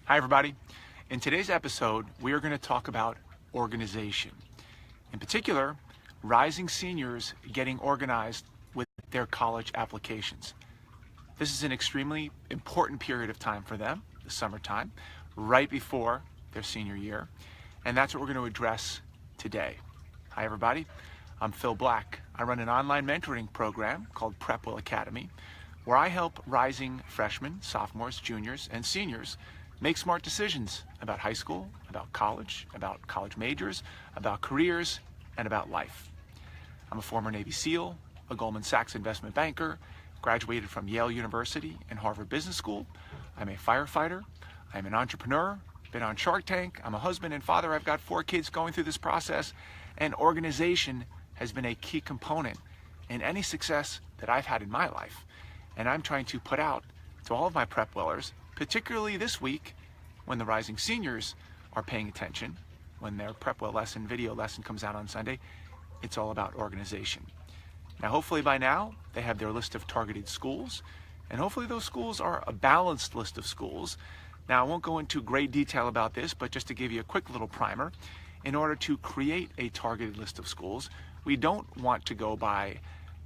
Hi everybody. In today's episode, we are going to talk about organization. In particular, rising seniors getting organized with their college applications. This is an extremely important period of time for them, the summertime, right before their senior year. And that's what we're going to address today. Hi everybody. I'm Phil Black. I run an online mentoring program called PrepWell Academy, where I help rising freshmen, sophomores, juniors, and seniors make smart decisions about high school, about college majors, about careers, and about life. I'm a former Navy SEAL, a Goldman Sachs investment banker, graduated from Yale University and Harvard Business School. I'm a firefighter. I'm an entrepreneur, been on Shark Tank. I'm a husband and father. I've got 4 kids going through this process, and organization has been a key component in any success that I've had in my life. And I'm trying to put out to all of my PrepWellers, particularly this week when the rising seniors are paying attention, when their PrepWell video lesson comes out on Sunday, it's all about organization. Now hopefully by now they have their list of targeted schools, and hopefully those schools are a balanced list of schools. Now I won't go into great detail about this, but just to give you a quick little primer, in order to create a targeted list of schools, we don't want to go by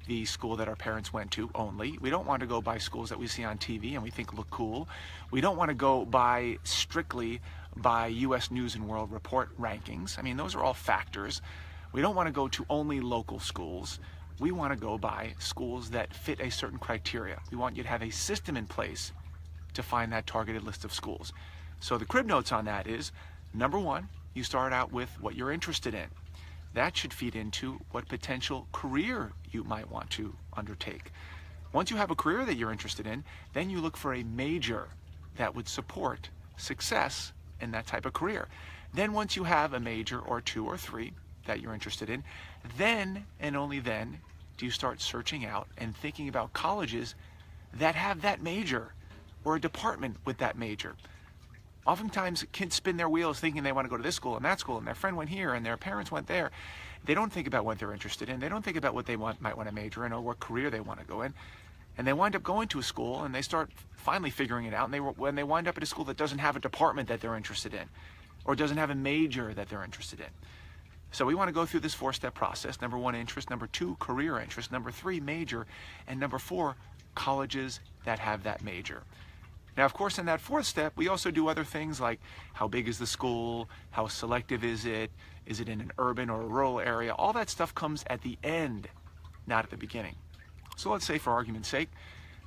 the school that our parents went to only. We don't want to go by schools that we see on TV and we think look cool. We don't want to go by strictly by U.S. News and World Report rankings. I mean, those are all factors. We don't want to go to only local schools. We want to go by schools that fit a certain criteria. We want you to have a system in place to find that targeted list of schools. So the crib notes on that is, number 1, you start out with what you're interested in. That should feed into what potential career you might want to undertake. Once you have a career that you're interested in, then you look for a major that would support success in that type of career. Then once you have a major or 2 or 3 that you're interested in, then and only then do you start searching out and thinking about colleges that have that major or a department with that major. Oftentimes kids spin their wheels thinking they want to go to this school and that school, and their friend went here and their parents went there. They don't think about what they're interested in. They don't think about what they might want to major in or what career they want to go in. And they wind up going to a school and they start finally figuring it out. And when they wind up at a school that doesn't have a department that they're interested in or doesn't have a major that they're interested in. So we want to go through this 4-step process. Number 1, interest. Number 2, career interest. Number 3, major. And number 4, colleges that have that major. Now, of course, in that 4th step, we also do other things like how big is the school, how selective is it in an urban or a rural area? All that stuff comes at the end, not at the beginning. So let's say, for argument's sake,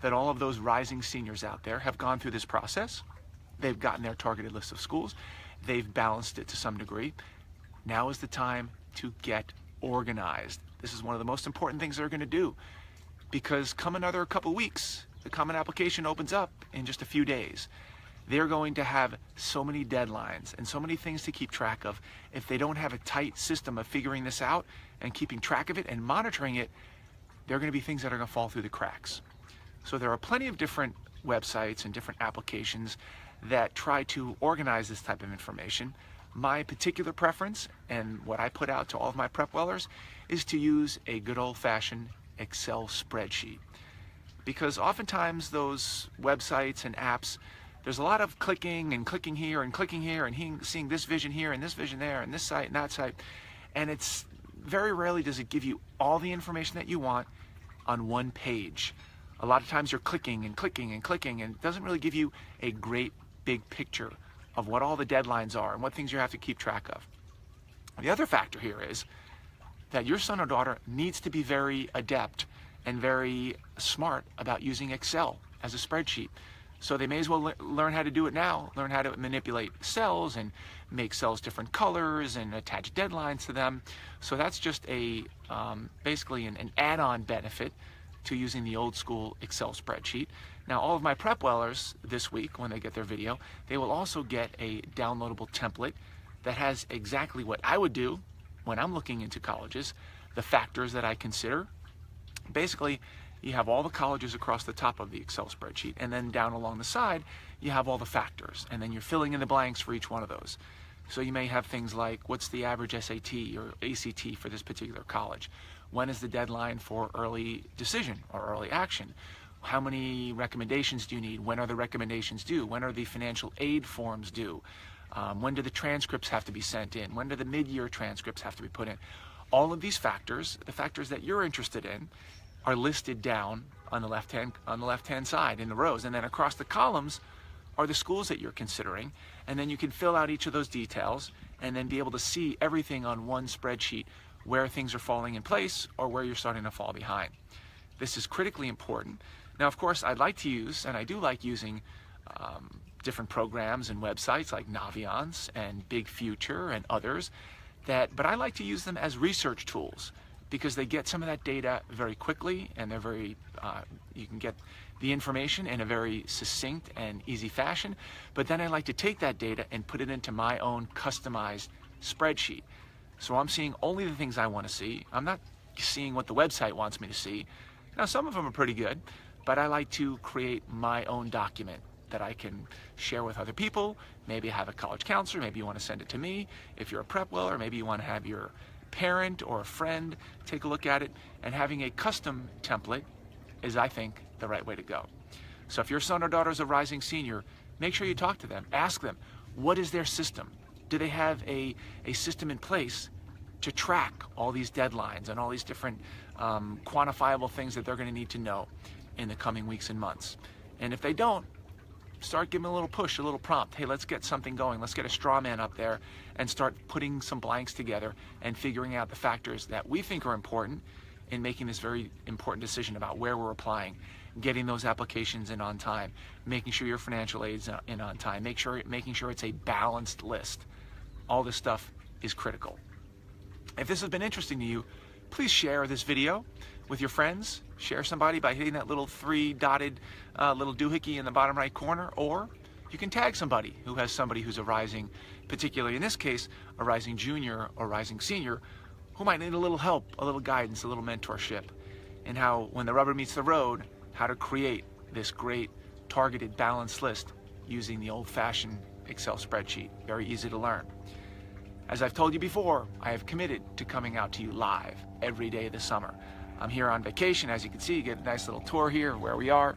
that all of those rising seniors out there have gone through this process. They've gotten their targeted list of schools. They've balanced it to some degree. Now is the time to get organized. This is one of the most important things they're going to do, because come another couple weeks, the common application opens up in just a few days. They're going to have so many deadlines and so many things to keep track of. If they don't have a tight system of figuring this out and keeping track of it and monitoring it, there are going to be things that are going to fall through the cracks. So there are plenty of different websites and different applications that try to organize this type of information. My particular preference, and what I put out to all of my PrepWellers, is to use a good old-fashioned Excel spreadsheet. Because oftentimes those websites and apps, there's a lot of clicking and clicking here and seeing this vision here and this vision there and this site and that site. And it's very rarely does it give you all the information that you want on one page. A lot of times you're clicking and clicking and clicking, and it doesn't really give you a great big picture of what all the deadlines are and what things you have to keep track of. The other factor here is that your son or daughter needs to be very adept and very smart about using Excel as a spreadsheet. So they may as well learn how to do it now, learn how to manipulate cells and make cells different colors and attach deadlines to them. So that's just a basically an add-on benefit to using the old school Excel spreadsheet. Now all of my PrepWellers this week, when they get their video, they will also get a downloadable template that has exactly what I would do when I'm looking into colleges, the factors that I consider. Basically, you have all the colleges across the top of the Excel spreadsheet, and then down along the side, you have all the factors, and then you're filling in the blanks for each one of those. So you may have things like, what's the average SAT or ACT for this particular college? When is the deadline for early decision or early action? how many recommendations do you need? When are the recommendations due? When are the financial aid forms due? When do the transcripts have to be sent in? When do the mid-year transcripts have to be put in? All of these factors, the factors that you're interested in, are listed down on the left-hand side in the rows, and then across the columns are the schools that you're considering, and then you can fill out each of those details and then be able to see everything on one spreadsheet, where things are falling in place or where you're starting to fall behind. This is critically important. Now, of course, I'd like to use, and I do like using, different programs and websites like Naviance and Big Future and others, but I like to use them as research tools because they get some of that data very quickly, and they're very, you can get the information in a very succinct and easy fashion. But then I like to take that data and put it into my own customized spreadsheet. So I'm seeing only the things I want to see. I'm not seeing what the website wants me to see. Now, some of them are pretty good, but I like to create my own document that I can share with other people. Maybe I have a college counselor, maybe you want to send it to me if you're a PrepWell, or maybe you want to have your parent or a friend take a look at it. And having a custom template is, I think, the right way to go. So if your son or daughter is a rising senior, make sure you talk to them. Ask them, what is their system? Do they have a system in place to track all these deadlines and all these different quantifiable things that they're going to need to know in the coming weeks and months? And if they don't, start giving them a little push, a little prompt. Hey, let's get something going. Let's get a straw man up there and start putting some blanks together and figuring out the factors that we think are important in making this very important decision about where we're applying, getting those applications in on time, making sure your financial aid's in on time, making sure it's a balanced list. All this stuff is critical. If this has been interesting to you, please share this video with your friends. Share somebody by hitting that little 3-dotted little doohickey in the bottom right corner, or you can tag somebody who has somebody who's a rising, particularly in this case, a rising junior or rising senior, who might need a little help, a little guidance, a little mentorship, and how, when the rubber meets the road, how to create this great targeted balanced list using the old-fashioned Excel spreadsheet. Very easy to learn. As I've told you before, I have committed to coming out to you live every day this summer. I'm here on vacation, as you can see. You get a nice little tour here of where we are.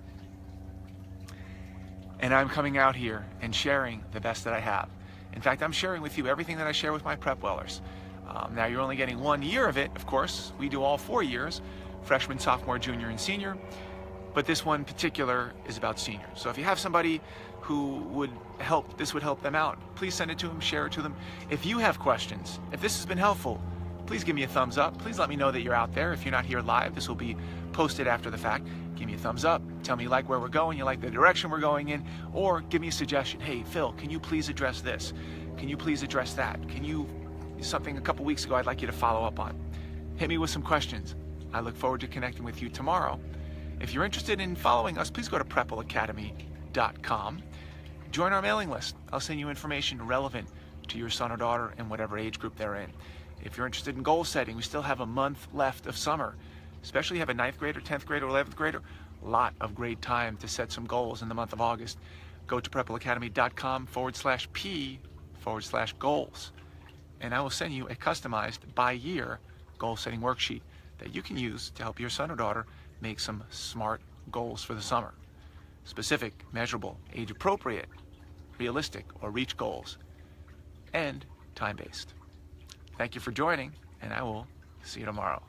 And I'm coming out here and sharing the best that I have. In fact, I'm sharing with you everything that I share with my PrepWellers. Now, you're only getting 1 year of it, of course. We do all 4 years, freshman, sophomore, junior, and senior. But this one in particular is about seniors. So if you have somebody who would help, this would help them out, please send it to them, share it to them. If you have questions, if this has been helpful, please give me a thumbs up. Please let me know that you're out there. If you're not here live, this will be posted after the fact. Give me a thumbs up. Tell me you like where we're going, you like the direction we're going in, or give me a suggestion. Hey, Phil, can you please address this? Can you please address that? Can you, something a couple weeks ago I'd like you to follow up on. Hit me with some questions. I look forward to connecting with you tomorrow. If you're interested in following us, please go to PrepWellAcademy.com. Join our mailing list. I'll send you information relevant to your son or daughter in whatever age group they're in. If you're interested in goal setting, we still have a month left of summer. Especially if you have a 9th grader, 10th grader, 11th grader, a lot of great time to set some goals in the month of August. Go to PrepWellAcademy.com/P/goals. And I will send you a customized by year goal setting worksheet that you can use to help your son or daughter make some smart goals for the summer. Specific, measurable, age appropriate, realistic, or reach goals, and time-based. Thank you for joining, and I will see you tomorrow.